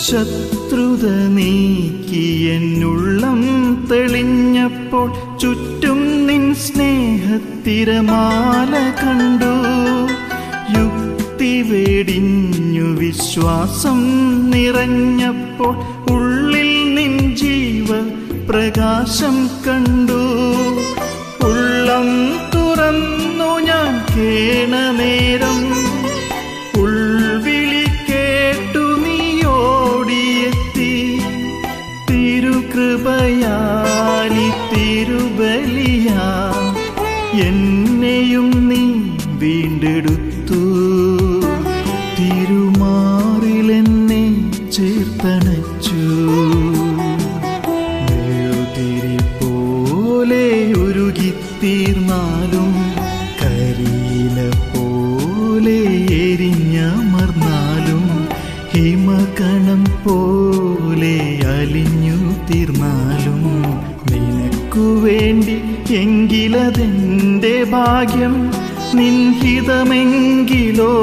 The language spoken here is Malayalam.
ശത്രുത നീക്കി എന്നുള്ളം തെളിഞ്ഞപ്പോൾ ചുറ്റും നിൻ സ്നേഹത്തിരമാല കണ്ടു. യുക്തി വെടിഞ്ഞു വിശ്വാസം നിറഞ്ഞപ്പോൾ ഉള്ളിൽ നിൻ ജീവ പ്രകാശം കണ്ടു. ഉള്ളം തുറന്നു ഞാൻ കേണനേരം ഉൾവിളി കേട്ടു നീ ഓടിയെത്തി. തിരുകൃപയാലി തിരുബലിയാ എന്നെയും നീ വീണ്ടെടുത്തു. തിരുമാറിലെന്നെ ചേർത്തണച്ചു. മെഴുതിരി പോലെ ഉരുകിത്തീർന്നാലും കരിയില പോലെ എരിഞ്ഞമർന്നാലും ഹിമകണം പോലെ അലിഞ്ഞു തീർന്നാലും നിനക്കു വേണ്ടി എങ്കിലതെന്റെ ഭാഗ്യം. നിൻഹിതമെങ്കിലോ